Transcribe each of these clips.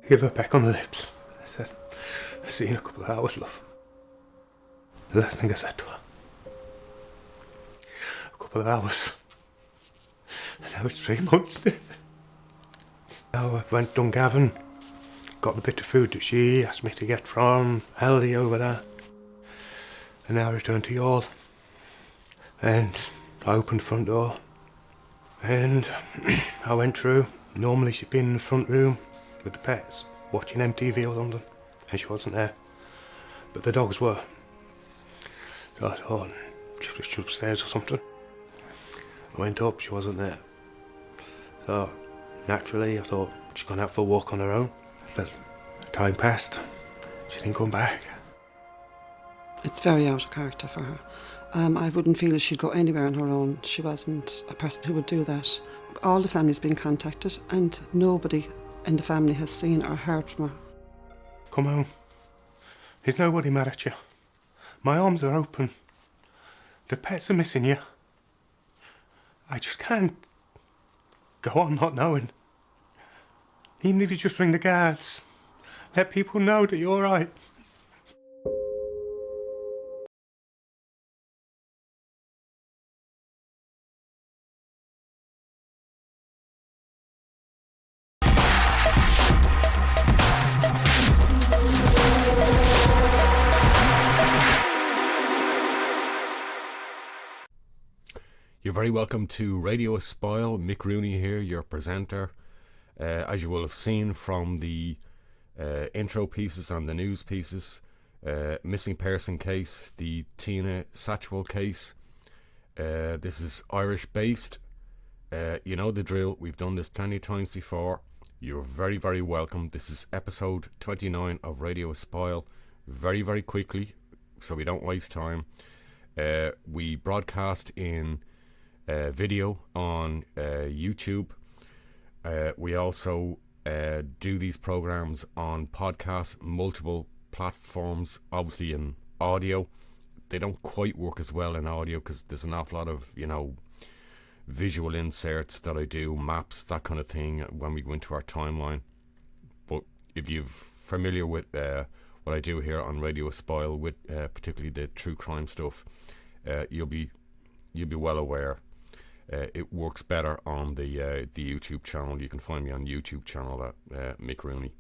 Give her a peck on the lips. I said, I'll see you in a couple of hours, love. The last thing I said to her. A couple of hours. And now it's 3 months. Now I went to Dungarvan, got a bit of food that she asked me to get from Aldi over there. And now I returned to Youghal. And I opened the front door. And I went through. Normally she'd been in the front room with the pets, watching MTV or something. And she wasn't there. But the dogs were. So I thought, she was just upstairs or something. I went up, she wasn't there. So, naturally, I thought she'd gone out for a walk on her own. But time passed, she didn't come back. It's very out of character for her. I wouldn't feel as she'd go anywhere on her own. She wasn't a person who would do that. All the family's been contacted and nobody in the family has seen or heard from her. Come home. There's nobody mad at you. My arms are open. The pets are missing you. I just can't go on not knowing. Even if you just ring the guards, let people know that you're alright. You're very welcome to Radio Espial. Mick Rooney here, your presenter. As you will have seen from the intro pieces and the news pieces, missing person case, the tinasatchwell case. This is Irish based. You know the drill. We've done this plenty of times before. You're very, very welcome. This is episode 29 of Radio Espial. Very, very quickly, so we don't waste time. We broadcast in video on YouTube. We also do these programs on podcasts, multiple platforms, obviously in audio. They don't quite work as well in audio because there's an awful lot of, visual inserts that I do, maps, that kind of thing when we go into our timeline. But if you're familiar with what I do here on Radio Espial, with particularly the true crime stuff, you'll be well aware. It works better on the YouTube channel. You can find me on YouTube channel at Mick Rooney.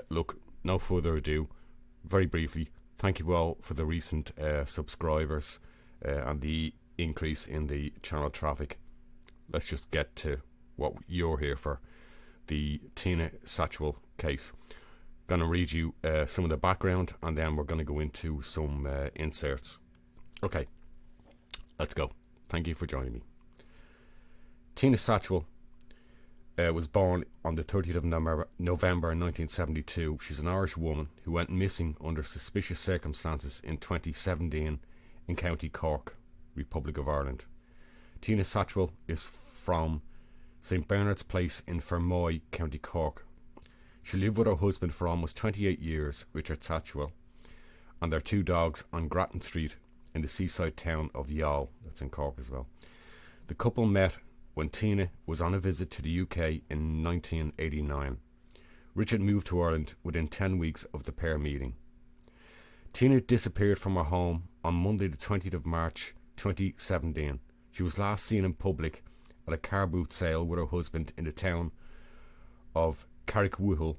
Look, no further ado. Very briefly, thank you all for the recent subscribers and the increase in the channel traffic. Let's just get to what you're here for. The tinasatchwell case. Gonna read you some of the background and then we're gonna go into some inserts. Okay, let's go. Thank you for joining me. Tinasatchwell was born on the 30th of November 1972. She's an Irish woman who went missing under suspicious circumstances in 2017 in County Cork, Republic of Ireland. Tinasatchwell is from St Bernard's Place in Fermoy, County Cork. She lived with her husband for almost 28 years, Richard Satchwell, and their 2 dogs on Grattan Street in the seaside town of Youghal, that's in Cork as well. The couple met when Tina was on a visit to the UK in 1989. Richard moved to Ireland within 10 weeks of the pair meeting. Tina disappeared from her home on Monday the 20th of March 2017. She was last seen in public at a car boot sale with her husband in the town of Carrigtwohill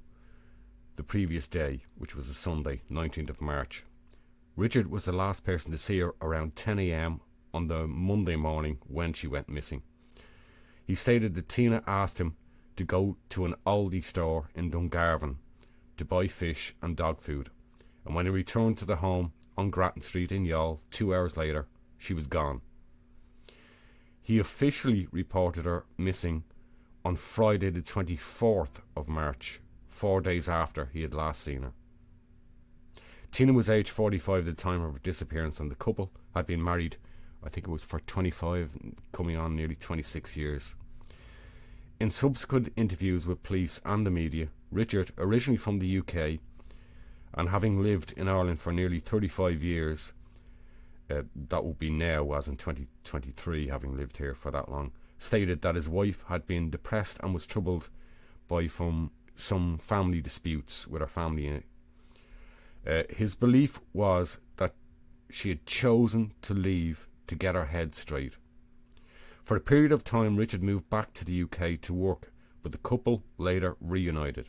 the previous day, which was a Sunday, 19th of March. Richard was the last person to see her around 10 a.m. on the Monday morning when she went missing. He stated that Tina asked him to go to an Aldi store in Dungarvan to buy fish and dog food, and when he returned to the home on Grattan Street in Youghal 2 hours later, she was gone. He officially reported her missing on Friday the 24th of March, 4 days after he had last seen her. Tina was aged 45 at the time of her disappearance, and the couple had been married, I think it was for 25, coming on nearly 26 years. In subsequent interviews with police and the media, Richard, originally from the UK and having lived in Ireland for nearly 35 years, that would be now, as in 2023, having lived here for that long, stated that his wife had been depressed and was troubled by some some family disputes with her family. His belief was that she had chosen to leave to get her head straight. For a period of time, Richard moved back to the UK to work, but the couple later reunited.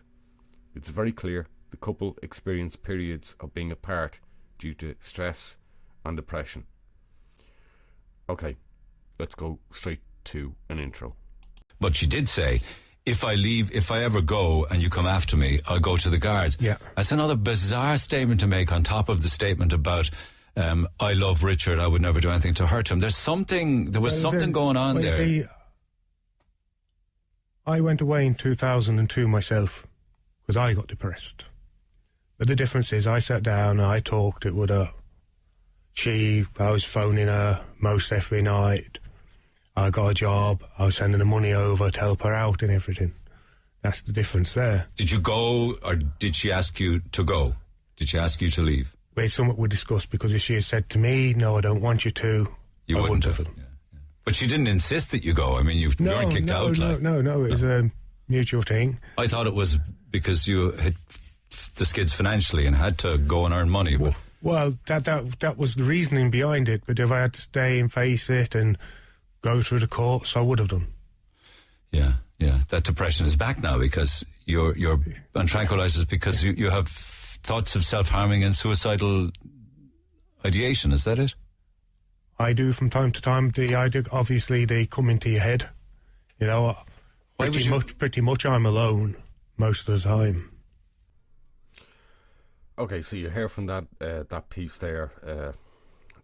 It's very clear the couple experienced periods of being apart due to stress and depression. Okay, let's go straight to an intro. But she did say, if I ever go and you come after me, I'll go to the guards. Yeah. That's another bizarre statement to make on top of the statement about, I love Richard, I would never do anything to hurt him. There was something going on there. You see, I went away in 2002 myself because I got depressed. But the difference is I sat down and I talked it with her. I was phoning her most every night. I got a job. I was sending the money over to help her out and everything. That's the difference there. Did you go, or did she ask you to go? Did she ask you to leave? It's something we discussed, because if she had said to me, no, I don't want you to, I wouldn't have. Yeah. But she didn't insist that you go. I mean, you weren't kicked out. No, it was a mutual thing. I thought it was because you had the skids financially and had to go and earn money. But Well, that was the reasoning behind it, but if I had to stay and face it and go through the courts, I would have done. Yeah. That depression is back now because you're on tranquilizers because you have thoughts of self-harming and suicidal ideation. Is that it? I do from time to time. Obviously they come into your head. You know, pretty much I'm alone most of the time. Okay, so you hear from that piece there,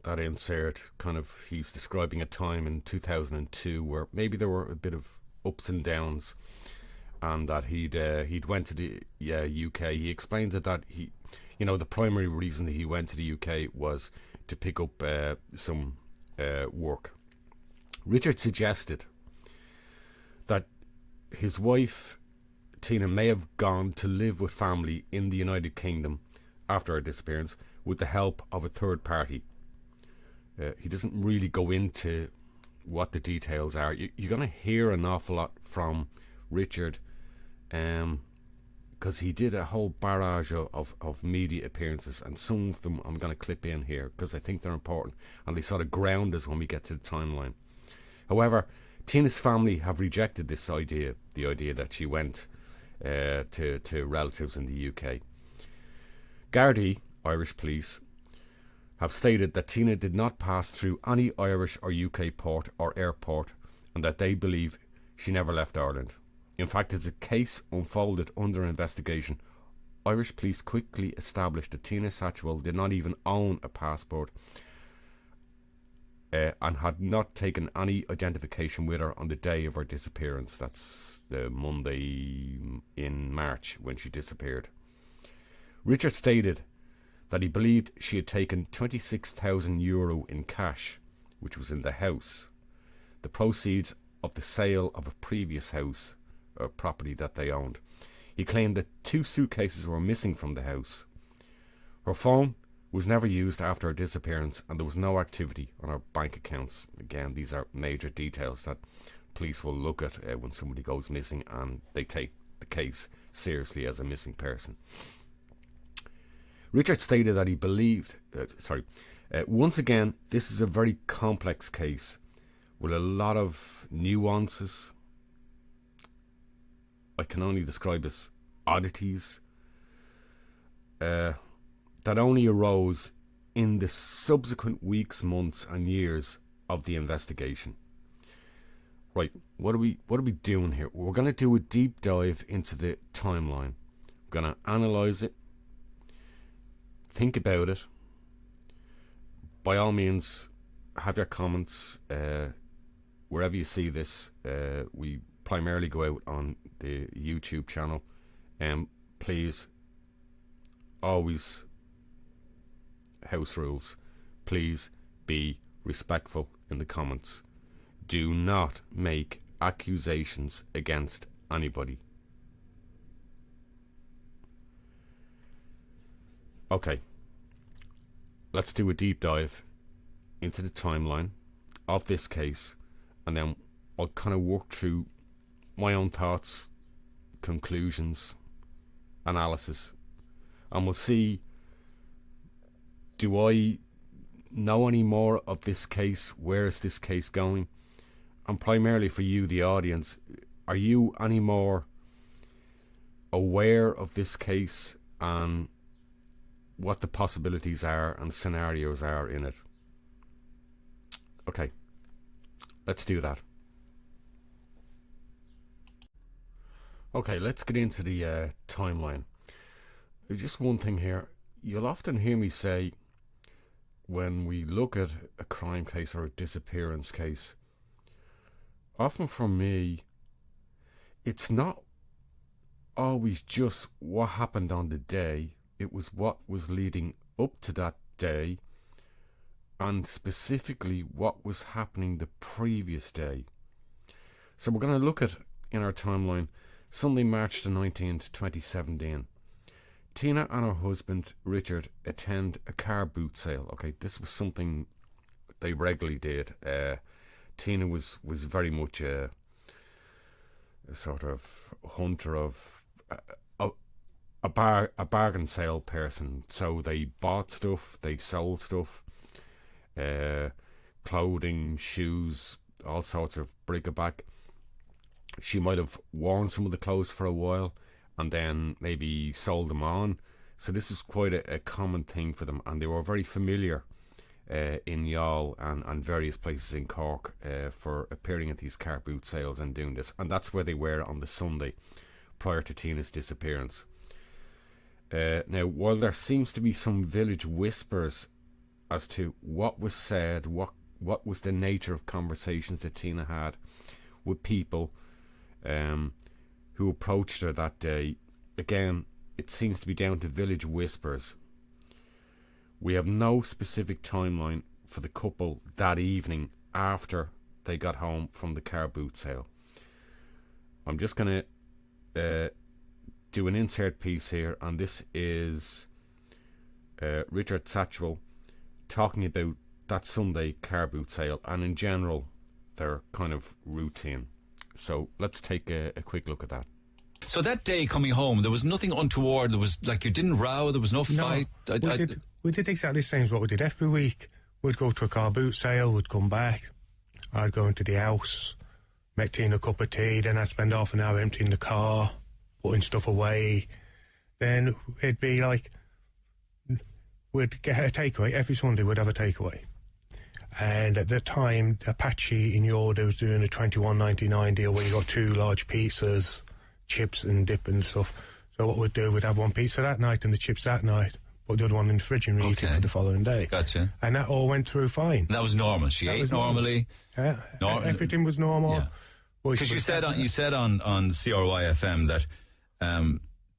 that insert, kind of, he's describing a time in 2002 where maybe there were a bit of ups and downs, and that he'd went to the UK. He explains that the primary reason that he went to the UK was to pick up some work. Richard suggested that his wife Tina may have gone to live with family in the United Kingdom after her disappearance with the help of a third party. He doesn't really go into what the details are. You're going to hear an awful lot from Richard, because he did a whole barrage of media appearances, and some of them I'm going to clip in here because I think they're important and they sort of ground us when we get to the timeline. However, Tina's family have rejected this idea, the idea that she went to relatives in the UK. Gardaí, Irish police, have stated that Tina did not pass through any Irish or UK port or airport, and that they believe she never left Ireland. In fact, as a case unfolded under investigation, Irish police quickly established that Tina Satchwell did not even own a passport and had not taken any identification with her on the day of her disappearance. That's the Monday in March when she disappeared. Richard stated that he believed she had taken €26,000 in cash, which was in the house, the proceeds of the sale of a previous house or property that they owned. He claimed that 2 suitcases were missing from the house. Her phone was never used after her disappearance, and there was no activity on her bank accounts. Again, these are major details that police will look at when somebody goes missing, and they take the case seriously as a missing person. Richard stated that he believed, once again, this is a very complex case with a lot of nuances. I can only describe as oddities that only arose in the subsequent weeks, months and years of the investigation. Right, what are we doing here? We're going to do a deep dive into the timeline. We're going to analyse it, think about it. By all means, have your comments wherever you see this. We primarily go out on the YouTube channel, and please, always, house rules, please be respectful in the comments. Do not make accusations against anybody. Okay, let's do a deep dive into the timeline of this case, and then I'll kind of work through my own thoughts, conclusions, analysis, and we'll see, do I know any more of this case? Where is this case going? And primarily for you, the audience, are you any more aware of this case and what the possibilities are and scenarios are in it? Okay, let's do that. Okay, let's get into the timeline. Just one thing here. You'll often hear me say, when we look at a crime case or a disappearance case, often for me, it's not always just what happened on the day. It was what was leading up to that day, and specifically what was happening the previous day. So we're going to look at, in our timeline, Sunday, March the 19th, 2017. Tina and her husband, Richard, attend a car boot sale. Okay, this was something they regularly did. Tina was very much a sort of hunter of a bargain sale person. So they bought stuff, they sold stuff, clothing, shoes, all sorts of bric-a-brac. She might have worn some of the clothes for a while and then maybe sold them on. So this is quite a common thing for them, and they were very familiar in Youghal and various places in Cork for appearing at these car boot sales and doing this. And that's where they were on the Sunday prior to Tina's disappearance. Now, while there seems to be some village whispers as to what was said, what was the nature of conversations that Tina had with people who approached her that day, again, it seems to be down to village whispers. We have no specific timeline for the couple that evening after they got home from the car boot sale. I'm just going to do an insert piece here, and this is Richard Satchwell talking about that Sunday car boot sale and in general their kind of routine. So let's take a quick look at that. So that day coming home, there was nothing untoward. There was, like, you didn't row, there was no fight. We did exactly the same as what we did every week. We'd go to a car boot sale, we'd come back, I'd go into the house, make Tina a cup of tea, then I'd spend half an hour emptying the car, putting stuff away. Then it'd be like, we'd get a takeaway. Every Sunday we'd have a takeaway. And at the time, Apache in Youghal was doing a $21.99 deal where you got 2 large pizzas, chips and dip and stuff. So what we'd do, we'd have 1 pizza that night and the chips that night, put the other one in the fridge and eat it for the following day. Gotcha. And that all went through fine. And that was normal. She ate normally. Yeah, everything was normal. Yeah. Because you said on CRY FM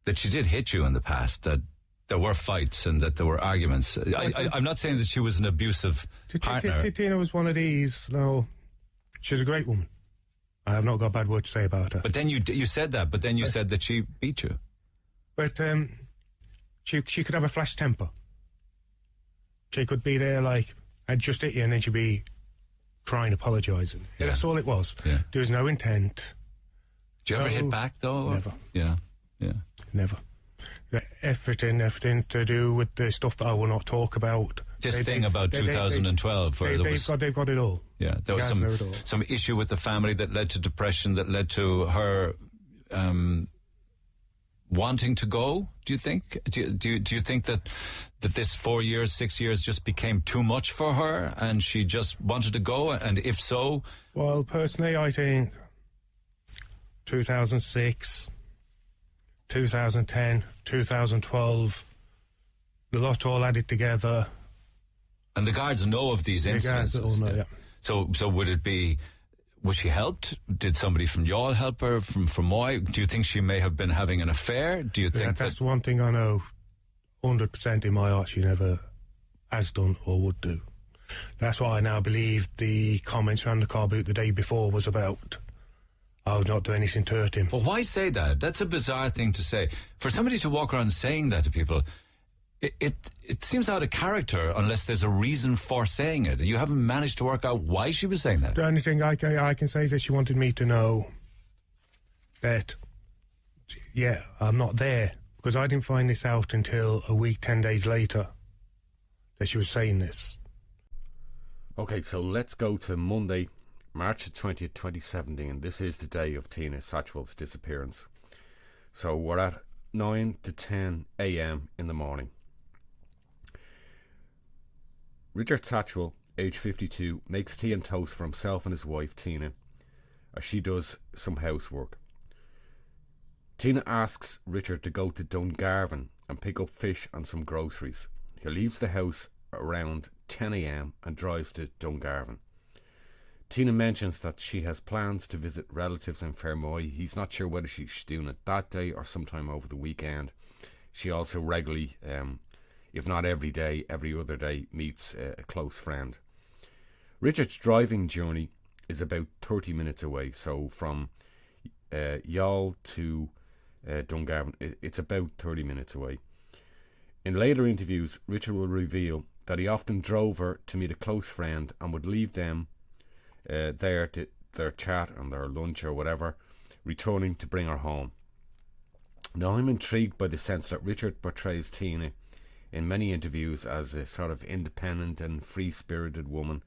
that she did hit you in the past, that there were fights and that there were arguments. I'm not saying that she was an abusive partner. Tina was one of these. No, she's a great woman. I have not got a bad word to say about her. But then you said that. But then you said that she beat you. But she could have a flash temper. She could be there like, I'd just hit you, and then she'd be crying, apologising. Yeah. That's all it was. Yeah. There was no intent. Did you ever hit back though? Never. Yeah. Never. Everything to do with the stuff that I will not talk about. This thing about 2012, where they've got it all. Yeah, there was some issue with the family that led to depression, that led to her wanting to go. Do you think? Do you think that this 4 years, 6 years just became too much for her, and she just wanted to go? And if so, well, personally, I think 2006. 2010, 2012, the lot all added together. And the guards know of these incidents. The guards all know, yeah. So would it be, was she helped? Did somebody from Youghal help her, from Fermoy? Do you think she may have been having an affair? Do you think that's one thing I know 100% in my heart she never has done or would do. That's why I now believe the comments around the car boot the day before was about, I would not do anything to hurt him. Well, why say that? That's a bizarre thing to say. For somebody to walk around saying that to people, it seems out of character unless there's a reason for saying it. You haven't managed to work out why she was saying that. The only thing I can say is that she wanted me to know that, yeah, I'm not there Because I didn't find this out until a week, 10 days later, that she was saying this. Okay, so let's go to Monday, March 20th, 2017. This is the day of Tina Satchwell's disappearance. So we're at 9 to 10 a.m. in the morning. Richard Satchwell, age 52, makes tea and toast for himself and his wife, Tina, as she does some housework. Tina asks Richard to go to Dungarvan and pick up fish and some groceries. He leaves the house around 10 a.m. and drives to Dungarvan. Tina mentions that she has plans to visit relatives in Fermoy. He's not sure whether she's doing it that day or sometime over the weekend. She also regularly, if not every day, every other day, meets a close friend. Richard's driving journey is about 30 minutes away, so from Youghal to Dungarvan, it's about 30 minutes away. In later interviews, Richard will reveal that he often drove her to meet a close friend and would leave them there to their chat and their lunch or whatever, returning to bring her home. Now, I'm intrigued by the sense that Richard portrays Tina in many interviews as a sort of independent and free-spirited woman,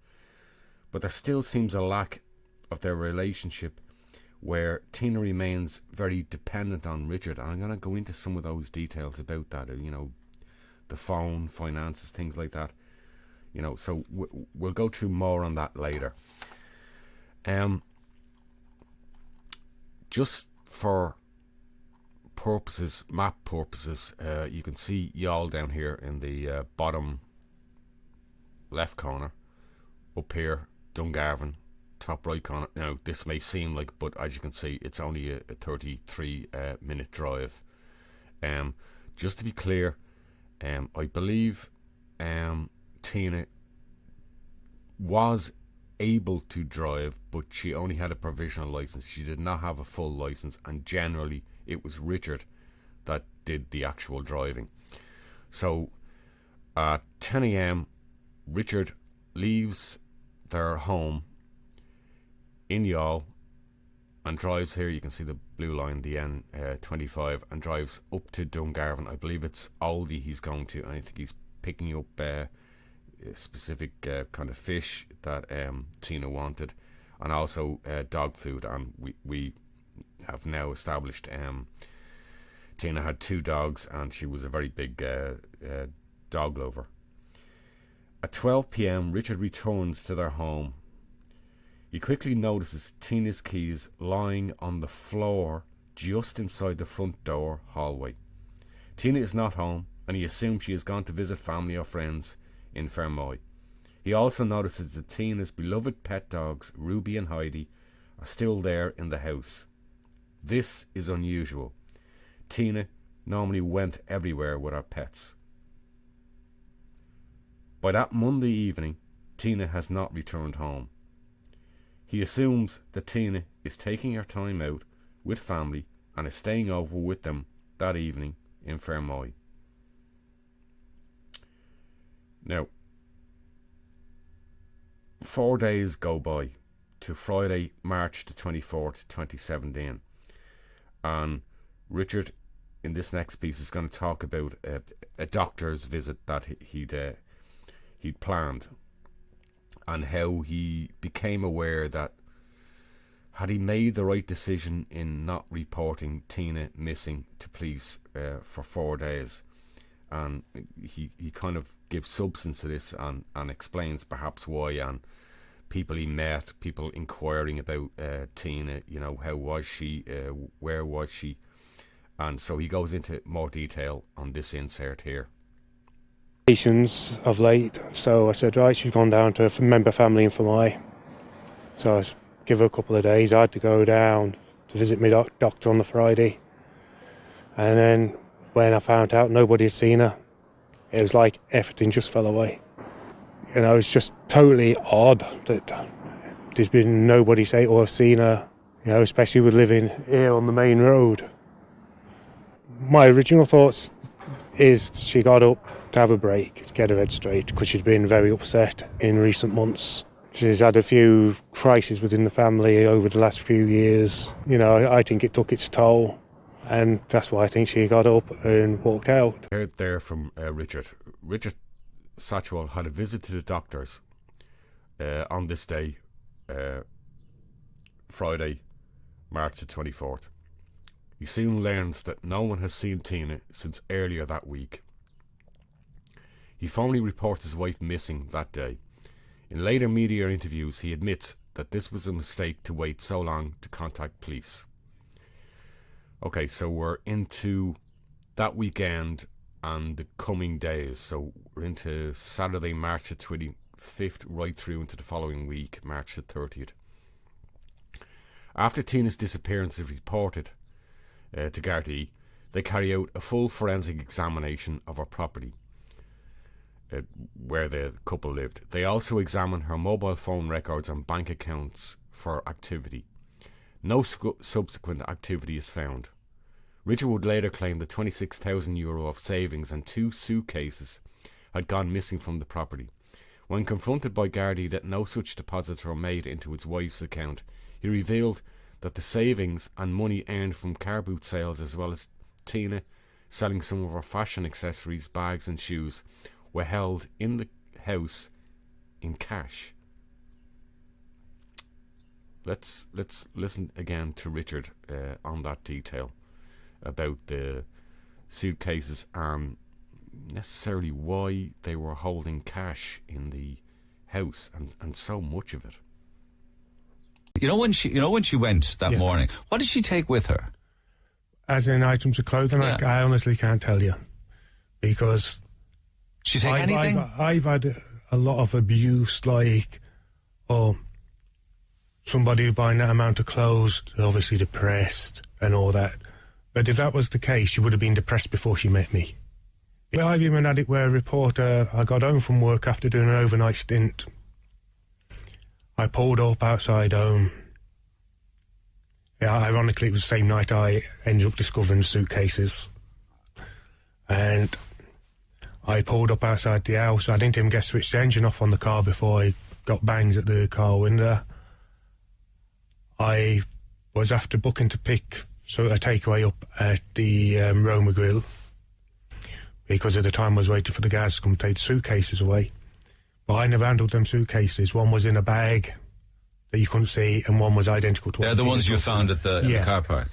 but there still seems a lack of their relationship where Tina remains very dependent on Richard. And I'm going to go into some of those details about that, you know, the phone, finances, things like that. You know, so we'll go through more on that later. Just for purposes, map purposes, you can see Youghal down here in the bottom left corner. Up here, Dungarvan, top right corner. Now, this may seem like, but as you can see, it's only a 33 minute drive. Just to be clear, I believe Tina was able to drive, but she only had a provisional license. She did not have a full license, and generally it was Richard that did the actual driving. So at 10 a.m. Richard leaves their home in Youghal and drives here. You can see the blue line, the N25, and drives up to Dungarvan. I believe it's Aldi he's going to, and I think he's picking up a specific kind of fish that Tina wanted, and also dog food. And we have now established Tina had 2 dogs, and she was a very big dog lover. At 12 p.m. Richard returns to their home. He quickly notices Tina's keys lying on the floor just inside the front door hallway. Tina is not home, and he assumes she has gone to visit family or friends in Fermoy. He also notices that Tina's beloved pet dogs, Ruby and Heidi, are still there in the house. This is unusual. Tina normally went everywhere with her pets. By that Monday evening, Tina has not returned home. He assumes that Tina is taking her time out with family and is staying over with them that evening in Fermoy. Now, 4 days go by to Friday, March the 24th, 2017. And Richard, in this next piece, is going to talk about a doctor's visit that he'd planned, and how he became aware that had he made the right decision in not reporting Tina missing to police for 4 days. And he kind of gives substance to this and explains perhaps why, and people he met, people inquiring about Tina, you know, how was she, where was she, and so he goes into more detail on this insert here. Of late, so I said, right, she's gone down to a member family in Fermoy. So I give her a couple of days. I had to go down to visit my doctor on the Friday, and then when I found out nobody had seen her, it was like everything just fell away. You know, it's just totally odd that there's been nobody say, oh, I've seen her, you know, especially with living here on the main road. My original thoughts is she got up to have a break, to get her head straight, because she's been very upset in recent months. She's had a few crises within the family over the last few years. You know, I think it took its toll. And that's why I think she got up and walked out. Heard there from Richard. Richard Satchwell had a visit to the doctors on this day, Friday, March the 24th. He soon learns that no one has seen Tina since earlier that week. He formally reports his wife missing that day. In later media interviews, he admits that this was a mistake to wait so long to contact police. Okay, so we're into that weekend and the coming days. So we're into Saturday, March the 25th, right through into the following week, March the 30th. After Tina's disappearance is reported to Gardaí, they carry out a full forensic examination of her property, where the couple lived. They also examine her mobile phone records and bank accounts for activity. No subsequent activity is found. Richard would later claim that €26,000 of savings and 2 suitcases had gone missing from the property. When confronted by Gardaí that no such deposits were made into his wife's account, he revealed that the savings and money earned from car boot sales, as well as Tina selling some of her fashion accessories, bags and shoes, were held in the house in cash. Let's listen again to Richard on that detail about the suitcases and necessarily why they were holding cash in the house and so much of it. You know when she went that morning, what did she take with her? As in items of clothing, Yeah. I honestly can't tell you, because Did she take anything? I've had a lot of abuse, like, somebody buying that amount of clothes, obviously depressed and all that. But if that was the case, she would have been depressed before she met me. I've even had it where a reporter, I got home from work after doing an overnight stint. I pulled up outside home. Yeah, ironically, it was the same night I ended up discovering suitcases. And I pulled up outside the house. I didn't even get switched the engine off on the car before I got bangs at the car window. I was after booking to pick a takeaway up at the Roma Grill, because at the time I was waiting for the guys to come take the suitcases away. But I never handled them suitcases. One was in a bag that you couldn't see, and one was identical to what They're the ones you found at the car park.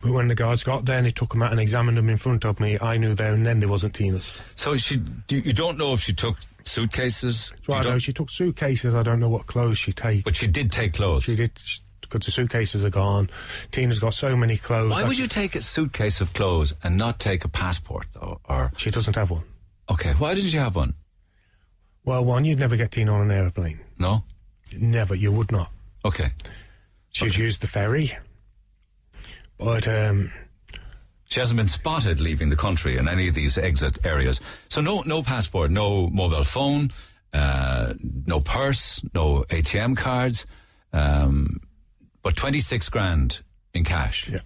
But when the guards got there and they took them out and examined them in front of me, I knew there and then they wasn't Tina's. So you don't know if she took suitcases? So I know she took suitcases. I don't know what clothes she take. But she did take clothes? She did, because the suitcases are gone. Tina's got so many clothes. Why would you take a suitcase of clothes and not take a passport, though? Or she doesn't have one. Okay, why didn't you have one? Well, one, you'd never get Tina on an aeroplane. No? Never, you would not. Okay. She'd used the ferry. But she hasn't been spotted leaving the country in any of these exit areas. So no passport, no mobile phone, no purse, no ATM cards, but 26 grand in cash. Yeah.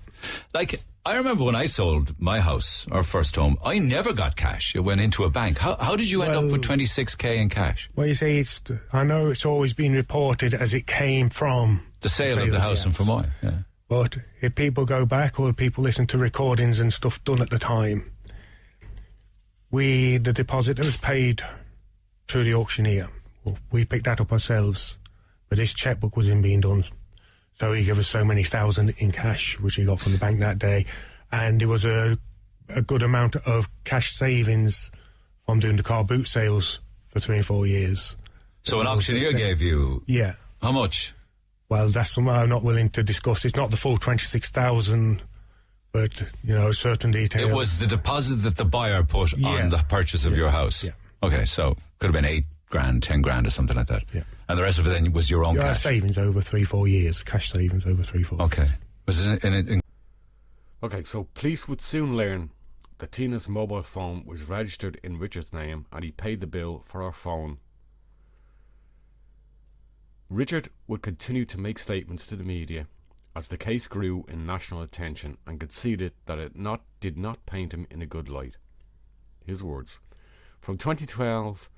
Like, I remember when I sold my house, our first home, I never got cash. It went into a bank. How did you end up with 26k in cash? Well, you see, I know it's always been reported as it came from The sale of the house in Fermoy, yeah. But if people go back or people listen to recordings and stuff done at the time, the deposit that was paid through the auctioneer, we picked that up ourselves. But this checkbook wasn't being done. So he gave us so many thousand in cash, which he got from the bank that day. And there was a good amount of cash savings from doing the car boot sales for 24 years. So an auctioneer gave you... Yeah. How much? Well, that's something I'm not willing to discuss. It's not the full 26,000, but, certain details. It was the deposit that the buyer put on the purchase of your house? Yeah. Okay, so could have been 8 grand, 10 grand or something like that. Yeah. And the rest of it then was your own cash? Savings over 3-4 years. Cash savings over 3-4 years. Okay. Was it in Okay, so police would soon learn that Tina's mobile phone was registered in Richard's name and he paid the bill for her phone. Richard would continue to make statements to the media as the case grew in national attention and conceded that it did not paint him in a good light. His words. From 2012,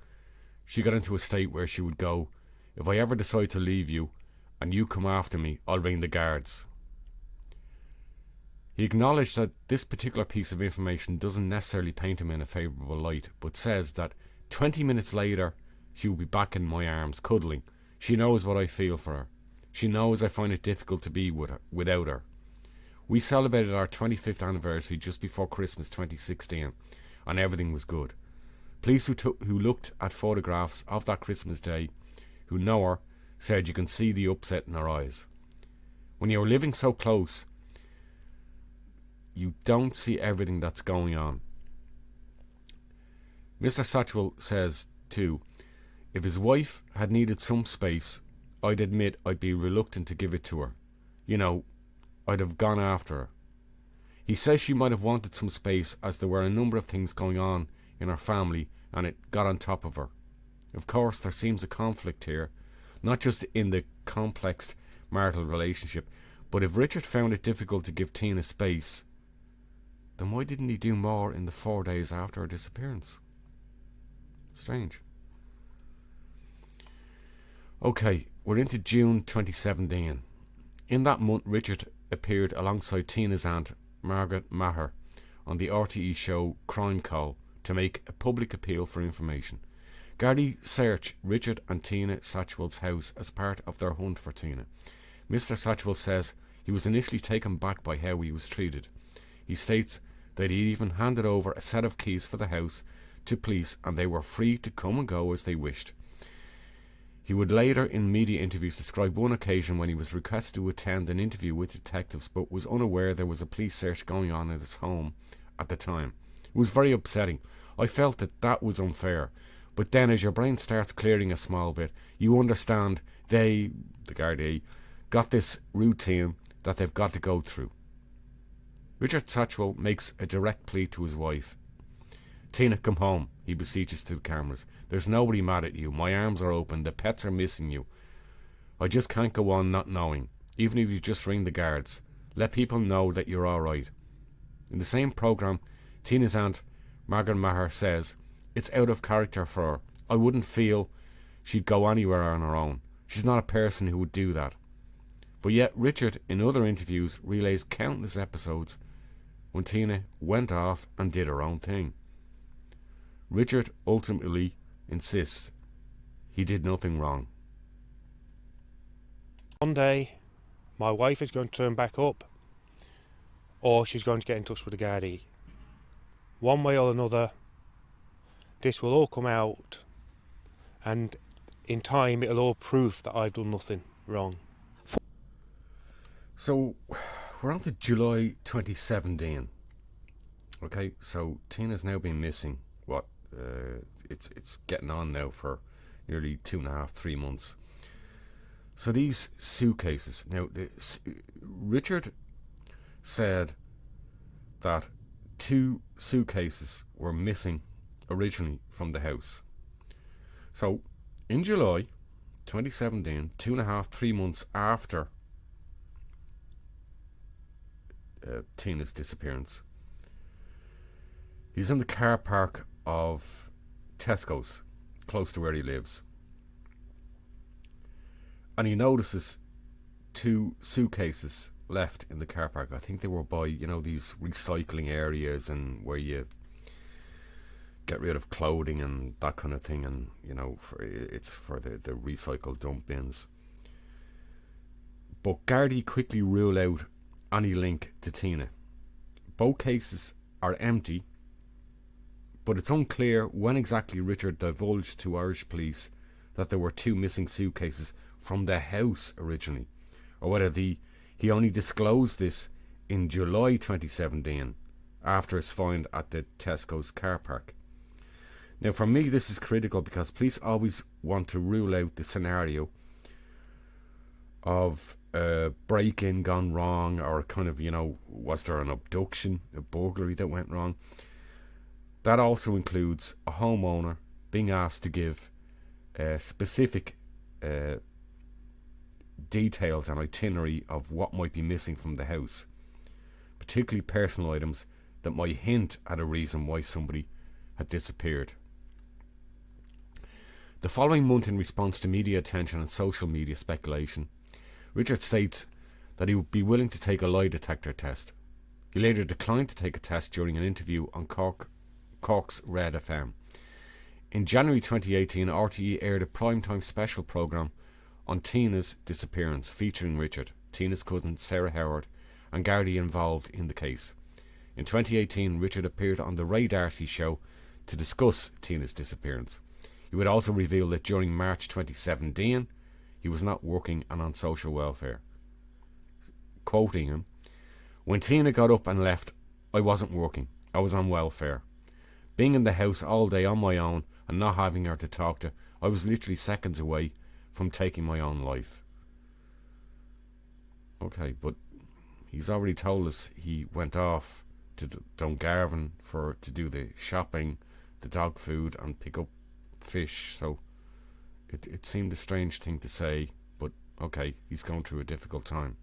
she got into a state where she would go, "If I ever decide to leave you and you come after me, I'll ring the guards." He acknowledged that this particular piece of information doesn't necessarily paint him in a favourable light, but says that 20 minutes later she will be back in my arms, cuddling. She knows what I feel for her. She knows I find it difficult to be without her. We celebrated our 25th anniversary just before Christmas 2016, and everything was good. Police who looked at photographs of that Christmas day, who know her, said you can see the upset in her eyes. When you're living so close, you don't see everything that's going on. Mr. Satchwell says, too, if his wife had needed some space, I'd admit I'd be reluctant to give it to her. You know, I'd have gone after her. He says she might have wanted some space as there were a number of things going on in her family and it got on top of her. Of course, there seems a conflict here, not just in the complex marital relationship, but if Richard found it difficult to give Tina space, then why didn't he do more in the 4 days after her disappearance? Strange. Okay, we're into June 2017. In that month, Richard appeared alongside Tina's aunt, Margaret Maher, on the RTE show Crime Call to make a public appeal for information. Gardaí searched Richard and Tina Satchwell's house as part of their hunt for Tina. Mr. Satchwell says he was initially taken back by how he was treated. He states that he even handed over a set of keys for the house to police and they were free to come and go as they wished. He would later in media interviews describe one occasion when he was requested to attend an interview with detectives but was unaware there was a police search going on at his home at the time. It was very upsetting. I felt that was unfair. But then as your brain starts clearing a small bit, you understand the Gardaí, got this routine that they've got to go through. Richard Satchwell makes a direct plea to his wife. Tina, come home, he beseeches to the cameras. There's nobody mad at you. My arms are open. The pets are missing you. I just can't go on not knowing. Even if you just ring the guards. Let people know that you're alright. In the same programme, Tina's aunt, Margaret Maher, says, it's out of character for her. I wouldn't feel she'd go anywhere on her own. She's not a person who would do that. But yet Richard, in other interviews, relays countless episodes when Tina went off and did her own thing. Richard ultimately insists he did nothing wrong. One day, my wife is going to turn back up, or she's going to get in touch with the Gardaí. One way or another, this will all come out, and in time it'll all prove that I've done nothing wrong. So, we're on to July 2017. Okay, so Tina's now been missing, it's getting on now for nearly 2.5, 3 months. So these suitcases, now Richard said that 2 suitcases were missing originally from the house. So in July 2017, 2.5, 3 months after Tina's disappearance, he's in the car park of Tesco's, close to where he lives, and he notices 2 suitcases left in the car park. I think they were by, these recycling areas and where you get rid of clothing and that kind of thing, and it's for the recycled dump bins. But Gardaí quickly rule out any link to Tina. Both cases are empty, but it's unclear when exactly Richard divulged to Irish police that there were 2 missing suitcases from the house originally, or whether he only disclosed this in July 2017 after his find at the Tesco's car park. Now for me this is critical because police always want to rule out the scenario of a break-in gone wrong, or kind of, was there an abduction, a burglary that went wrong. That also includes a homeowner being asked to give specific details and itinerary of what might be missing from the house, particularly personal items that might hint at a reason why somebody had disappeared. The following month, in response to media attention and social media speculation, Richard states that he would be willing to take a lie detector test. He later declined to take a test during an interview on Cork's Red FM. In January 2018, RTE aired a primetime special programme on Tina's disappearance, featuring Richard, Tina's cousin Sarah Howard, and Gardaí involved in the case. In 2018, Richard appeared on the Ray Darcy show to discuss Tina's disappearance. He would also reveal that during March 2017, he was not working and on social welfare. Quoting him, "When Tina got up and left, I wasn't working. I was on welfare. Being in the house all day on my own and not having her to talk to, I was literally seconds away from taking my own life." Okay, but he's already told us he went off to Dungarvan to do the shopping, the dog food, and pick up fish. So it seemed a strange thing to say, but okay, he's going through a difficult time.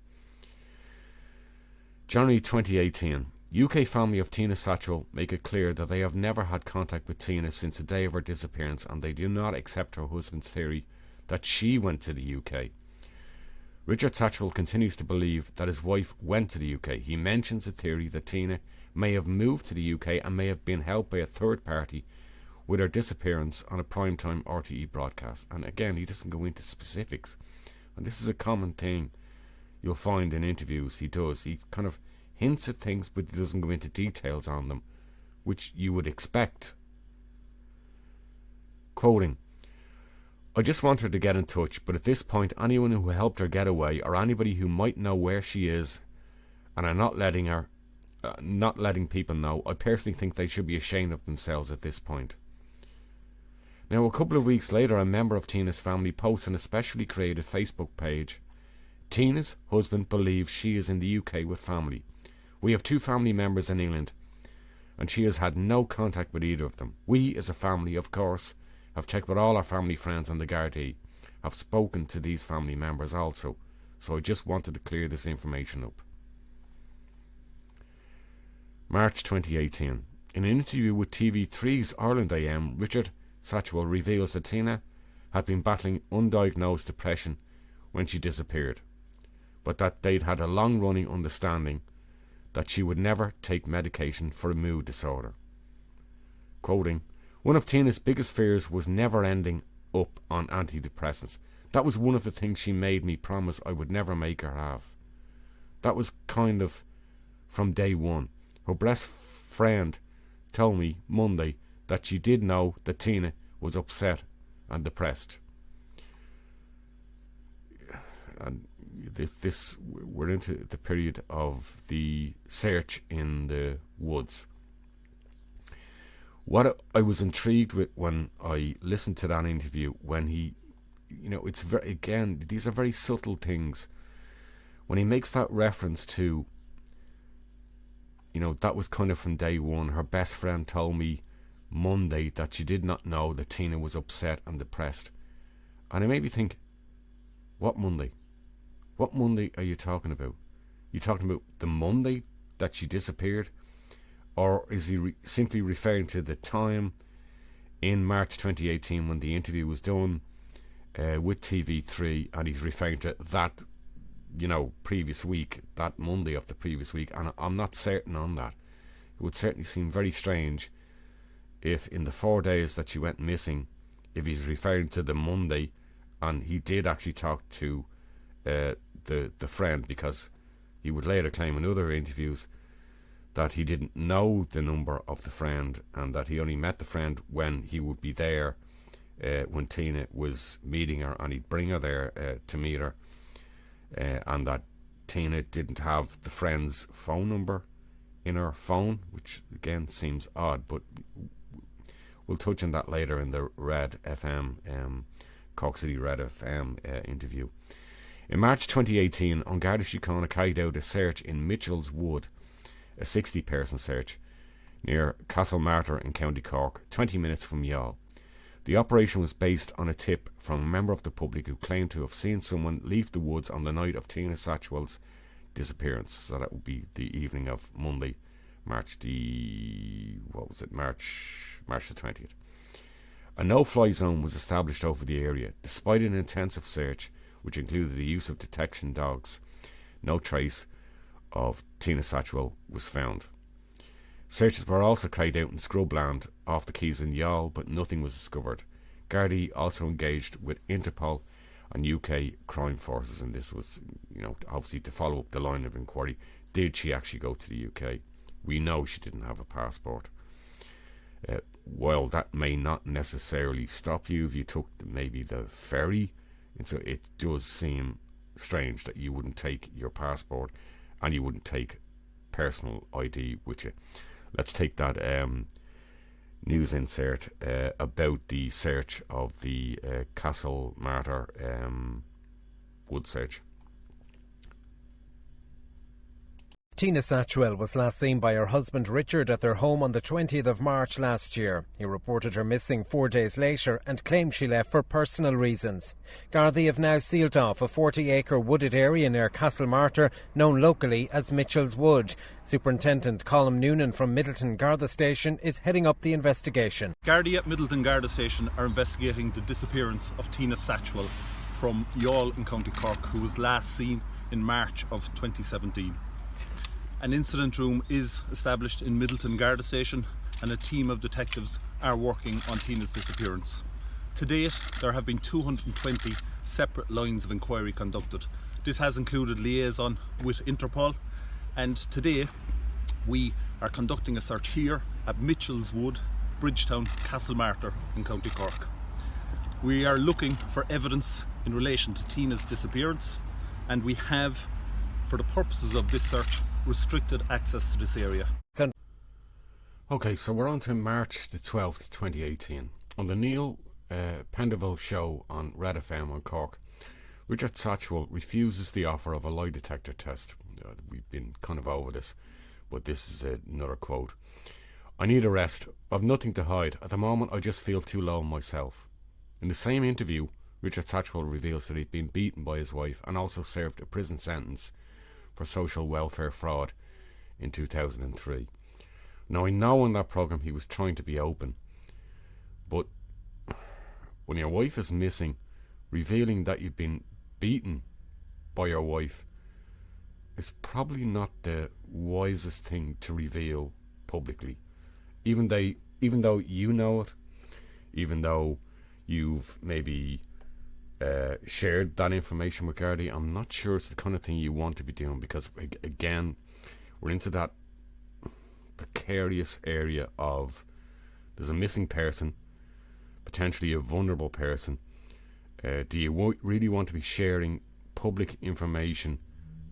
January 2018. UK family of Tina Satchwell make it clear that they have never had contact with Tina since the day of her disappearance, and they do not accept her husband's theory that she went to the UK. Richard Satchwell continues to believe that his wife went to the UK. He mentions a theory that Tina may have moved to the UK and may have been helped by a third party with her disappearance on a primetime RTE broadcast. And again, he doesn't go into specifics. And this is a common thing you'll find in interviews. He kind of hints at things, but he doesn't go into details on them, which you would expect. Quoting, "I just want her to get in touch, but at this point, anyone who helped her get away, or anybody who might know where she is, and are not letting people know, I personally think they should be ashamed of themselves at this point." Now, a couple of weeks later, a member of Tina's family posts on a specially created Facebook page, "Tina's husband believes she is in the UK with family. We have 2 family members in England, and she has had no contact with either of them. We, as a family, of course, have checked with all our family friends and the Gardaí. Have spoken to these family members also, so I just wanted to clear this information up." March 2018. In an interview with TV3's Ireland AM, Richard Satchwell reveals that Tina had been battling undiagnosed depression when she disappeared, but that they'd had a long-running understanding that she would never take medication for a mood disorder. Quoting, "One of Tina's biggest fears was never ending up on antidepressants. That was one of the things she made me promise I would never make her have. That was kind of from day one. Her best friend told me Monday that she did know that Tina was upset and depressed." And we're into the period of the search in the woods. What I was intrigued with when I listened to that interview, when he, it's very, again, these are very subtle things. When he makes that reference to, that was kind of from day one. Her best friend told me Monday that she did not know that Tina was upset and depressed. And it made me think, what Monday? What Monday are you talking about? You talking about the Monday that she disappeared? Or is he simply referring to the time in March 2018 when the interview was done with TV3, and he's referring to that, previous week, that Monday of the previous week? And I'm not certain on that. It would certainly seem very strange if in the 4 days that she went missing, if he's referring to the Monday, and he did actually talk to the friend, because he would later claim in other interviews that he didn't know the number of the friend, and that he only met the friend when he would be there when Tina was meeting her, and he'd bring her there to meet her, and that Tina didn't have the friend's phone number in her phone, which again seems odd, but we'll touch on that later in the Red FM, Cork City Red FM interview. In March 2018, An Garda Síochána carried out a search in Mitchell's Wood, a 60-person search near Castlemartyr in County Cork, 20 minutes from Youghal. The operation was based on a tip from a member of the public who claimed to have seen someone leave the woods on the night of Tina Satchwell's disappearance. So that would be the evening of Monday, March the 20th. A no-fly zone was established over the area. Despite an intensive search, which included the use of detection dogs, no trace of Tina Satchwell was found. Searches were also carried out in scrubland off the quays in Youghal, but nothing was discovered. Gardaí also engaged with Interpol and UK crime forces, and this was, obviously to follow up the line of inquiry. Did she actually go to the UK? We know she didn't have a passport. While that may not necessarily stop you if you took maybe the ferry, and so it does seem strange that you wouldn't take your passport and you wouldn't take personal ID with you. Let's take that news insert about the search of the Castle Martyr wood search. Tina Satchwell was last seen by her husband Richard at their home on the 20th of March last year. He reported her missing 4 days later and claimed she left for personal reasons. Gardaí have now sealed off a 40-acre wooded area near Castle Martyr, known locally as Mitchell's Wood. Superintendent Colm Noonan from Middleton Garda Station is heading up the investigation. Gardaí at Middleton Garda Station are investigating the disappearance of Tina Satchwell from Youghal in County Cork, who was last seen in March of 2017. An incident room is established in Middleton Garda Station and a team of detectives are working on Tina's disappearance. To date, there have been 220 separate lines of inquiry conducted. This has included liaison with Interpol, and today we are conducting a search here at Mitchell's Wood, Bridgetown, Castle Martyr in County Cork. We are looking for evidence in relation to Tina's disappearance, and we have, for the purposes of this search, restricted access to this area. Okay, so we're on to March the 12th, 2018. On the Neil Pendeville show on Red FM on Cork, Richard Satchwell refuses the offer of a lie detector test. We've been kind of over this, but this is another quote. "I need a rest. I've nothing to hide. At the moment, I just feel too low myself." In the same interview, Richard Satchwell reveals that he'd been beaten by his wife and also served a prison sentence for social welfare fraud in 2003. Now, I know in that programme he was trying to be open, but when your wife is missing, revealing that you've been beaten by your wife is probably not the wisest thing to reveal publicly. Even though you know it, even though you've maybe shared that information with Gardaí, I'm not sure it's the kind of thing you want to be doing, because again, we're into that precarious area of there's a missing person, potentially a vulnerable person. Do you really want to be sharing public information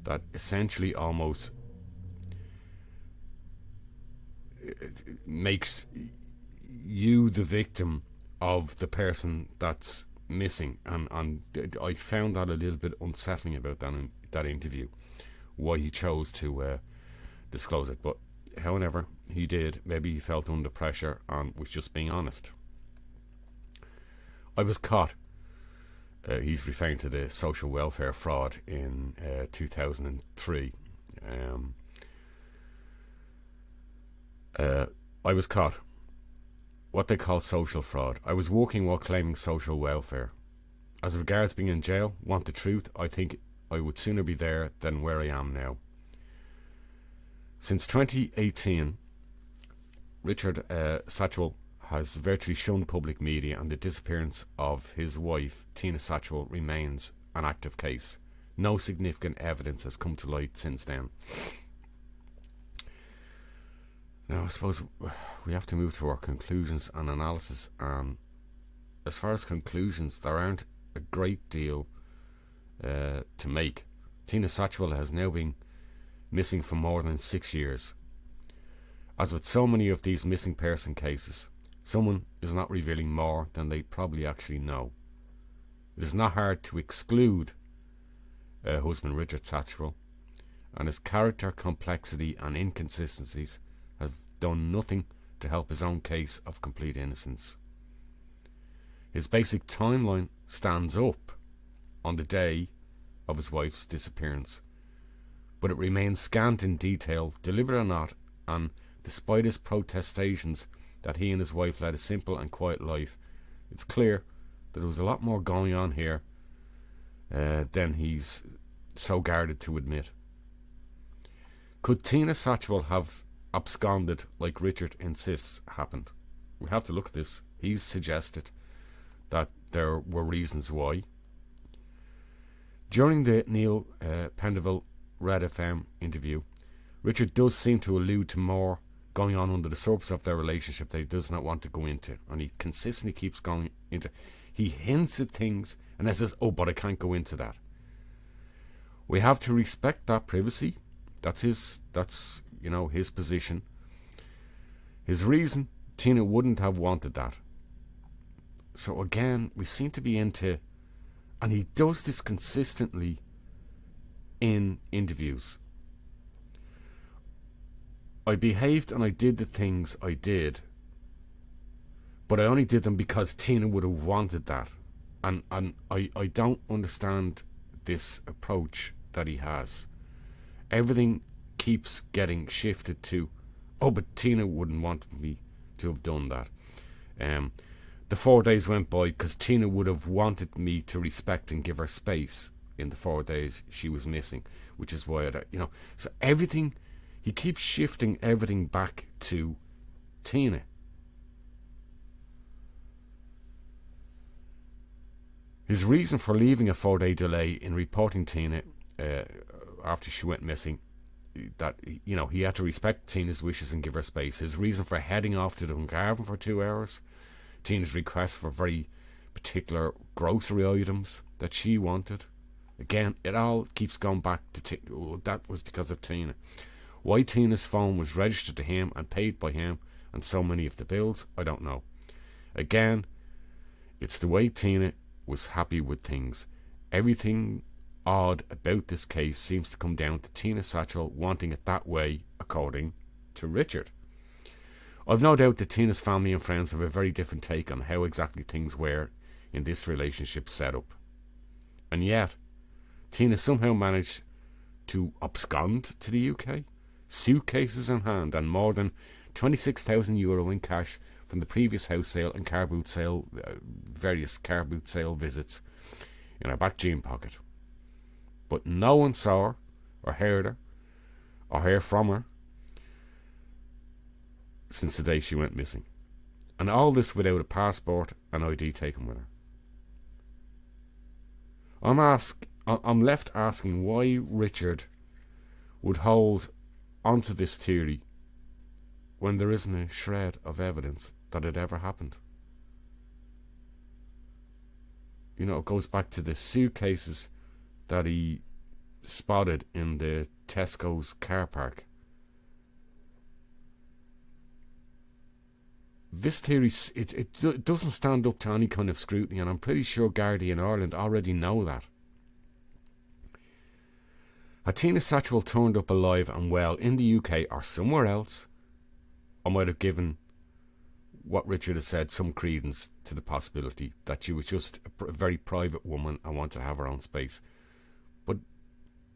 that essentially almost makes you the victim of the person that's missing? And I found that a little bit unsettling about that interview, why he chose to disclose it. But however he did, maybe he felt under pressure and was just being honest. "I was caught." He's referring to the social welfare fraud in 2003. "I was caught. What they call social fraud. I was working while claiming social welfare. As regards being in jail, want the truth, I think I would sooner be there than where I am now." Since 2018, Richard Satchwell has virtually shunned public media, and the disappearance of his wife, Tina Satchwell, remains an active case. No significant evidence has come to light since then. Now, I suppose we have to move to our conclusions and analysis. As far as conclusions, there aren't a great deal to make. Tina Satchwell has now been missing for more than 6 years. As with so many of these missing person cases, someone is not revealing more than they probably actually know. It is not hard to exclude husband Richard Satchwell, and his character complexity and inconsistencies have done nothing to help his own case of complete innocence. His basic timeline stands up on the day of his wife's disappearance, but it remains scant in detail, deliberate or not, and despite his protestations that he and his wife led a simple and quiet life, it's clear that there was a lot more going on here than he's so guarded to admit. Could Tina Satchwell have absconded like Richard insists happened? We have to look at this. He's suggested that there were reasons why. During the Neil Pendeville Red FM interview, Richard does seem to allude to more going on under the surface of their relationship that he does not want to go into, and he consistently keeps going into. He hints at things and then says, "Oh, but I can't go into that." We have to respect that privacy. That's his position. His reason: Tina wouldn't have wanted that. So again, we seem to be into, and he does this consistently in interviews. I behaved and I did the things I did, but I only did them because Tina would have wanted that. And I don't understand this approach that he has. Everything keeps getting shifted to, oh, but Tina wouldn't want me to have done that. The 4 days went by because Tina would have wanted me to respect and give her space in the 4 days she was missing, which is why so everything, he keeps shifting everything back to Tina. His reason for leaving a 4-day delay in reporting Tina after she went missing, that he had to respect Tina's wishes and give her space. His reason for heading off to Dungarvan for 2 hours, Tina's request for very particular grocery items that she wanted. Again, it all keeps going back to that was because of Tina. Why Tina's phone was registered to him and paid by him and so many of the bills, I don't know. Again, it's the way Tina was happy with things. Everything odd about this case seems to come down to Tina Satchwell wanting it that way, according to Richard. I've no doubt that Tina's family and friends have a very different take on how exactly things were in this relationship set up. And yet, Tina somehow managed to abscond to the UK, suitcases in hand, and more than €26,000 in cash from the previous house sale and car boot sale, various car boot sale visits, in her back jean pocket. But no one saw her, or heard her, or heard from her since the day she went missing. And all this without a passport and ID taken with her. I'm left asking why Richard would hold onto this theory when there isn't a shred of evidence that it ever happened. It goes back to the suitcases that he spotted in the Tesco's car park. This theory, it doesn't stand up to any kind of scrutiny, and I'm pretty sure Gardaí in Ireland already know that. Had Tina Satchwell turned up alive and well in the UK or somewhere else, I might have given what Richard has said some credence to the possibility that she was just a very private woman and wanted to have her own space. But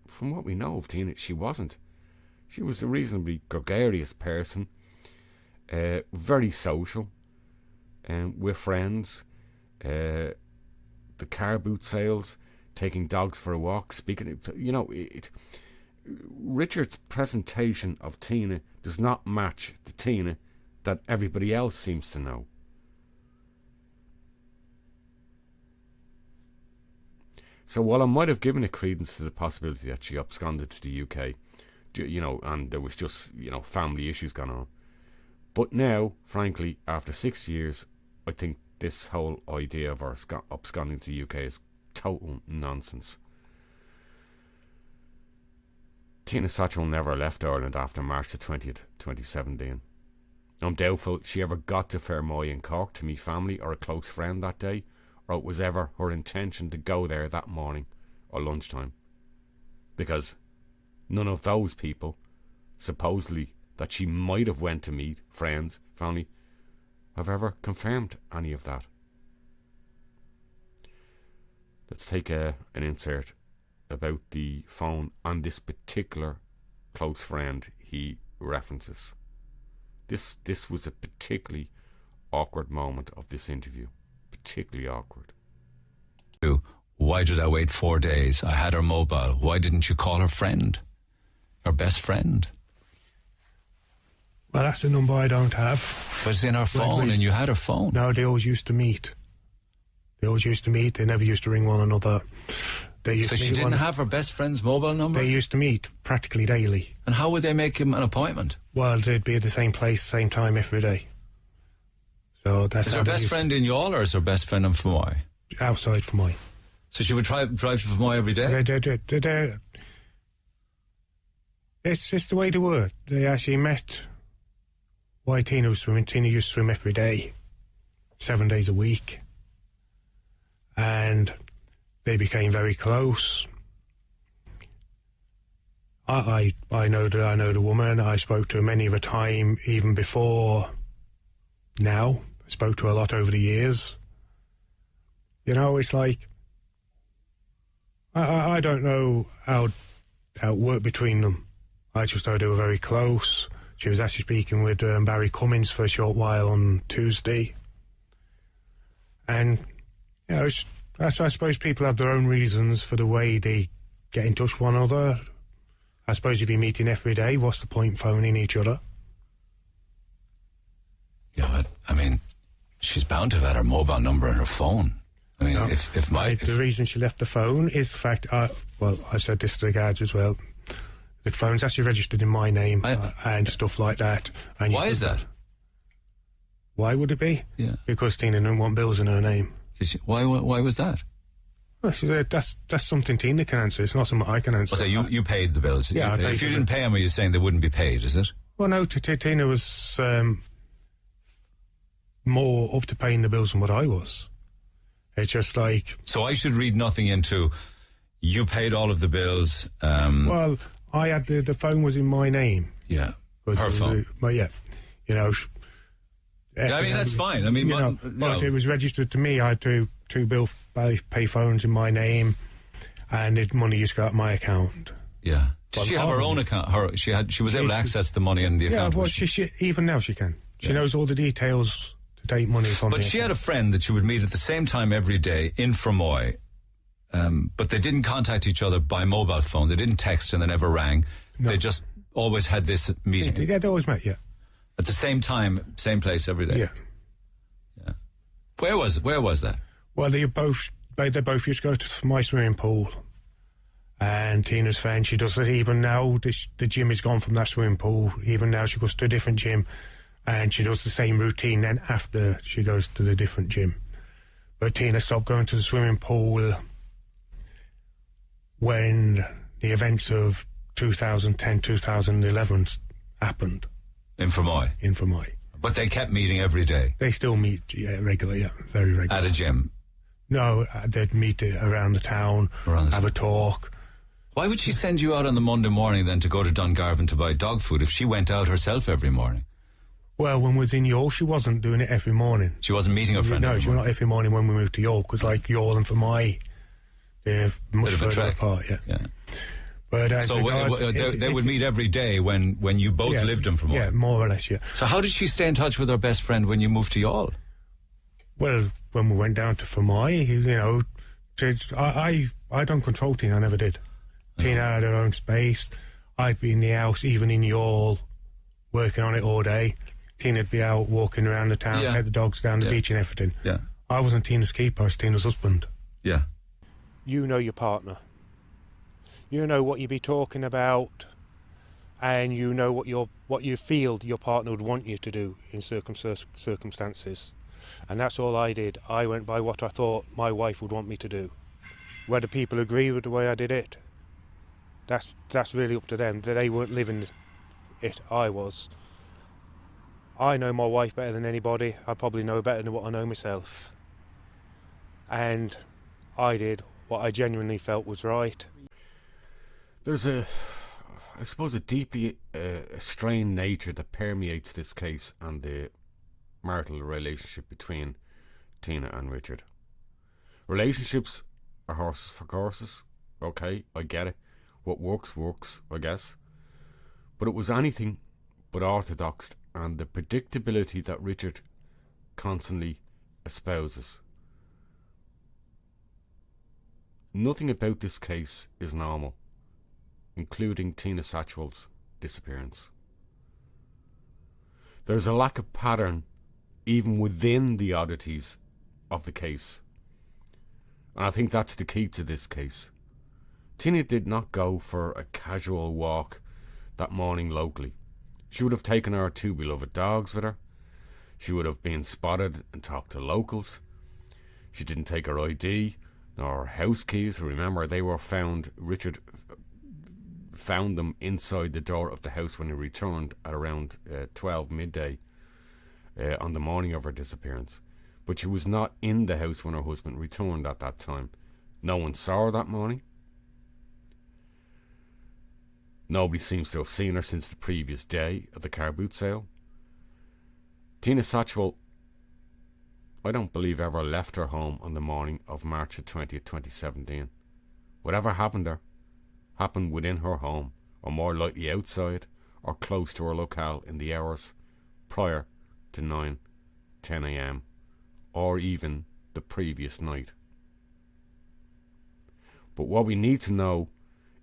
from what we know of Tina, she wasn't. She was a reasonably gregarious person, very social, with friends, the car boot sales, taking dogs for a walk, speaking. Richard's presentation of Tina does not match the Tina that everybody else seems to know. So while I might have given a credence to the possibility that she absconded to the UK, and there was just, family issues going on, but now, frankly, after 6 years, I think this whole idea of her absconding to the UK is total nonsense. Tina Satchwell never left Ireland after March the 20th, 2017. I'm doubtful she ever got to Fermoy in Cork to meet family or a close friend that day, or it was ever her intention to go there that morning or lunchtime. Because none of those people, supposedly, that she might have went to meet, friends, family, have ever confirmed any of that. Let's take an insert about the phone and this particular close friend he references. This was a particularly awkward moment of this interview. Particularly awkward. Why did I wait 4 days? I had her mobile. Why didn't you call her friend? her best friend? Well, that's a number I don't have. But it's in her phone, and you had her phone. No, they always used to meet. They never used to ring one another. So she didn't have her best friend's mobile number? They used to meet practically daily. And how would they make him an appointment? Well, they'd be at the same place, same time every day. So that's Is her best friend in Youghal, or is her best friend in Fermoy? Outside Fermoy. So she would drive to Fermoy every day? It's the way they were. They actually met while Tina was swimming. Tina used to swim every day, 7 days a week. And they became very close. I know the woman. I spoke to her many of a time, even before now. I spoke to her a lot over the years. You know, it's like, I don't know how it worked between them. I just know they were very close. She was actually speaking with Barry Cummins for a short while on Tuesday. And, you know, I suppose people have their own reasons for the way they get in touch with one another. I suppose if you're meeting every day, what's the point phoning each other? Yeah, but, I mean, she's bound to have had her mobile number on her phone. I mean, the reason she left the phone is the fact, I said this to the guards as well, the phone's actually registered in my name and stuff like that. And why is that? Why would it be? Yeah. Because Tina didn't want bills in her name. Why was that? Well, she said that's something Tina can answer. It's not something I can answer. So you paid the bills? Yeah. If you didn't pay them, are you saying they wouldn't be paid, is it? Well, no, Tina was more up to paying the bills than what I was. It's just like... So I should read nothing into, you paid all of the bills... well, I had the phone was in my name. Yeah, her phone. Well, yeah, you know... Yeah, I mean, that's fine. I mean, but it was registered to me. I had two pay phones in my name, and the money used to go out of my account. Yeah. Did she have her own account? She was able to access the money in the account. Yeah, well, she even now she can. She knows all the details to take money from. But she had a friend that she would meet at the same time every day in Fermoy, but they didn't contact each other by mobile phone. They didn't text and they never rang. No. They just always had this meeting. Yeah, they always met. Yeah. At the same time, same place every day. Yeah. Where was that? Well, they both used to go to my swimming pool. And Tina's friend, she does it even now. The gym is gone from that swimming pool. Even now, she goes to a different gym, and she does the same routine then after she goes to the different gym. But Tina stopped going to the swimming pool when the events of 2010, 2011 happened. In Fermoy? In Fermoy. But they kept meeting every day? They still meet, regularly, very regularly. At a gym? No, they'd meet around the town, have a talk. Why would she send you out on the Monday morning then to go to Dungarvan to buy dog food if she went out herself every morning? Well, when we was in Youghal, she wasn't doing it every morning. She wasn't meeting her friend? No, she was not every morning when we moved to Youghal, because like Youghal and Fermoy, they're much further apart, yeah. But they would meet every day when you both lived in Fermoy? Yeah, more or less, yeah. So how did she stay in touch with her best friend when you moved to Youghal? Well, when we went down to Fermoy, I don't control Tina, I never did. Tina had her own space. I'd be in the house, even in Youghal, working on it all day. Tina'd be out walking around the town, take the dogs down the beach and everything. Yeah. I wasn't Tina's keeper, I was Tina's husband. Yeah. You know your partner. You know what you'd be talking about, and you know what you feel your partner would want you to do in circumstances. And that's all I did. I went by what I thought my wife would want me to do. Whether people agree with the way I did it, that's really up to them. They weren't living it, I was. I know my wife better than anybody. I probably know better than what I know myself. And I did what I genuinely felt was right. There's I suppose, a deeply strained nature that permeates this case and the marital relationship between Tina and Richard. Relationships are horses for courses. Okay, I get it. What works, I guess. But it was anything but orthodox, and the predictability that Richard constantly espouses. Nothing about this case is normal. including Tina Satchwell's disappearance. There's a lack of pattern even within the oddities of the case. And I think that's the key to this case. Tina did not go for a casual walk that morning locally. She would have taken her two beloved dogs with her. She would have been spotted and talked to locals. She didn't take her ID nor her house keys. Remember, they were found, Richard found them inside the door of the house when he returned at around 12 midday on the morning of her disappearance. But she was not in the house when her husband returned at that time. No one saw her that morning. Nobody seems to have seen her since the previous day at the car boot sale. Tina Satchwell, I don't believe, ever left her home on the morning of March 20th, 2017. Whatever happened to her happened within her home, or more likely outside or close to her locale in the hours prior to 9-10 a.m. or even the previous night. But what we need to know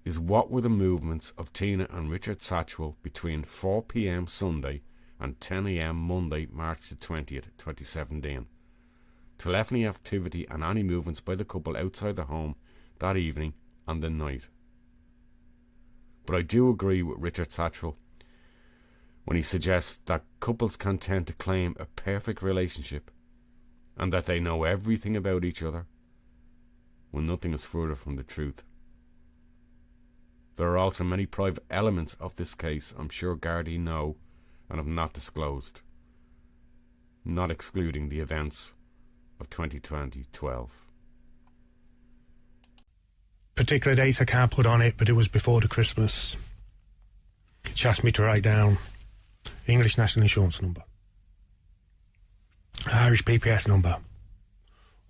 is what were the movements of Tina and Richard Satchwell between 4 p.m. Sunday and 10 a.m. Monday, March the 20th, 2017. Telephony activity and any movements by the couple outside the home that evening and the night. But I do agree with Richard Satchwell when he suggests that couples can tend to claim a perfect relationship and that they know everything about each other when nothing is further from the truth. There are also many private elements of this case I'm sure Gardaí know and have not disclosed, not excluding the events of 2012. Particular dates I can't put on it, but it was before the Christmas. She asked me to write down English National Insurance number, Irish PPS number,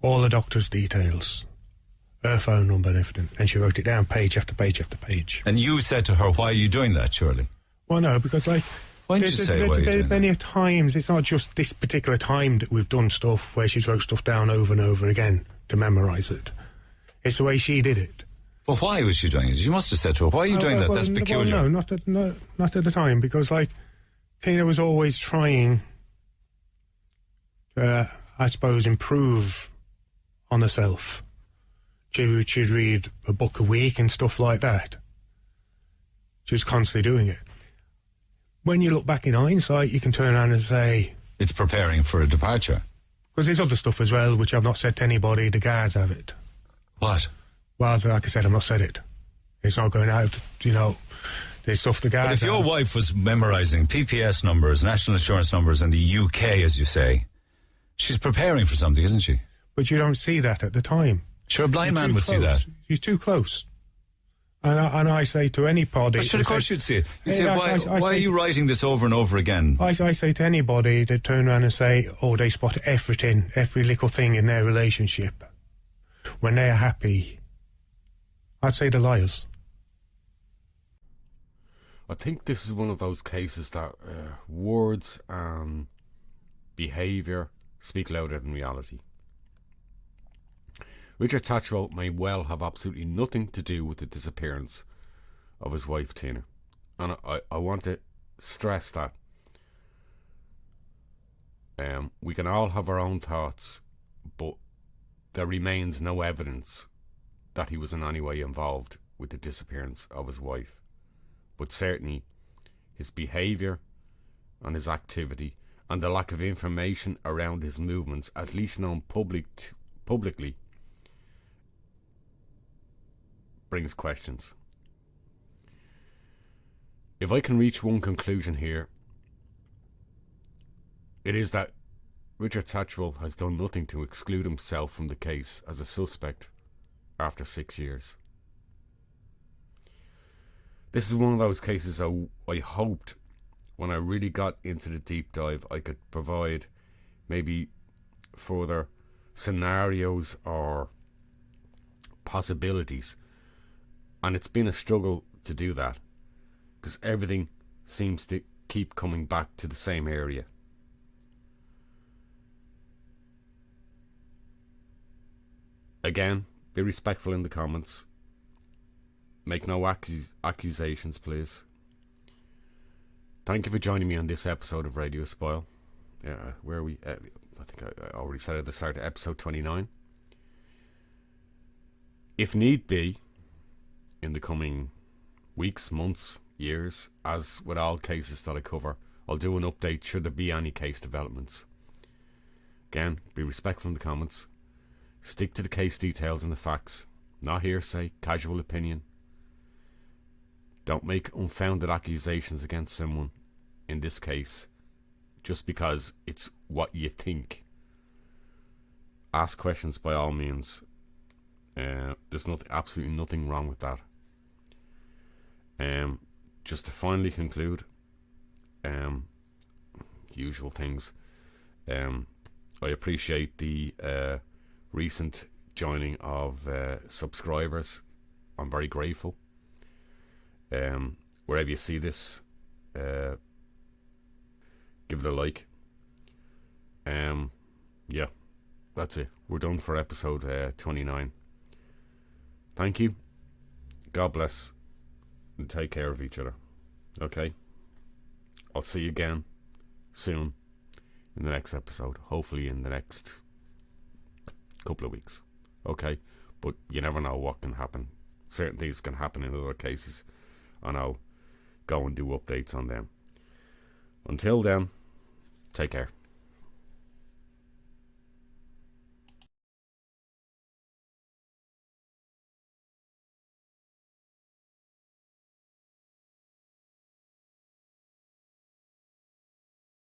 all the doctor's details, her phone number and everything, and she wrote it down page after page after page. And you said to her, why are you doing that, surely? Well, no, because like... Why did you say why you're doing that? Many times, it's not just this particular time that we've done stuff where she's wrote stuff down over and over again to memorise it. It's the way she did it. Well, why was she doing it? You must have said to her, why are you doing that? That's peculiar. Well, no, not at the time, because like Tina was always trying to, I suppose, improve on herself. She'd read a book a week and stuff like that. She was constantly doing it. When you look back in hindsight, you can turn around and say... It's preparing for a departure. Because there's other stuff as well, which I've not said to anybody. The guards have it. What? Well, like I said, I've not said it. It's not going out, you know. There's stuff the guards But if your have. wife was memorising PPS numbers, national insurance numbers in the UK, as you say, she's preparing for something, isn't she? But you don't see that at the time. Sure, a blind man would close. see that. You're too close. And I say to anybody... But sure, of course you'd see it. You'd say, why are you writing this over and over again? I say to anybody that turn around and say, oh, they spot everything, every little thing in their relationship. When they're happy, I'd say they're liars. I think this is one of those cases that words and behaviour speak louder than reality. Richard Satchwell may well have absolutely nothing to do with the disappearance of his wife Tina. And I want to stress that we can all have our own thoughts, but there remains no evidence that he was in any way involved with the disappearance of his wife. But certainly his behaviour and his activity and the lack of information around his movements, at least known publicly, brings questions. If I can reach one conclusion here, it is that Richard Satchwell has done nothing to exclude himself from the case as a suspect after 6 years. This is one of those cases I hoped when I really got into the deep dive I could provide maybe further scenarios or possibilities. And it's been a struggle to do that because everything seems to keep coming back to the same area. Again, be respectful in the comments. make no accusations, please. Thank you for joining me on this episode of Radio Espial. Where are we? I think I already said at the start of episode 29. If need be, in the coming weeks, months, years, as with all cases that I cover, I'll do an update should there be any case developments. Again, be respectful in the comments. Stick to the case details and the facts. Not hearsay, casual opinion. Don't make unfounded accusations against someone, in this case, just because it's what you think. Ask questions by all means. There's absolutely nothing wrong with that. Just to finally conclude, usual things. I appreciate the recent joining of subscribers. I'm very grateful. Wherever you see this, give it a like. Yeah, that's it. We're done for episode 29. Thank you. God bless. And take care of each other. Okay? I'll see you again soon in the next episode. Hopefully in the next couple of weeks. Okay? But you never know what can happen. Certain things can happen in other cases, and I'll go and do updates on them. Until then, take care.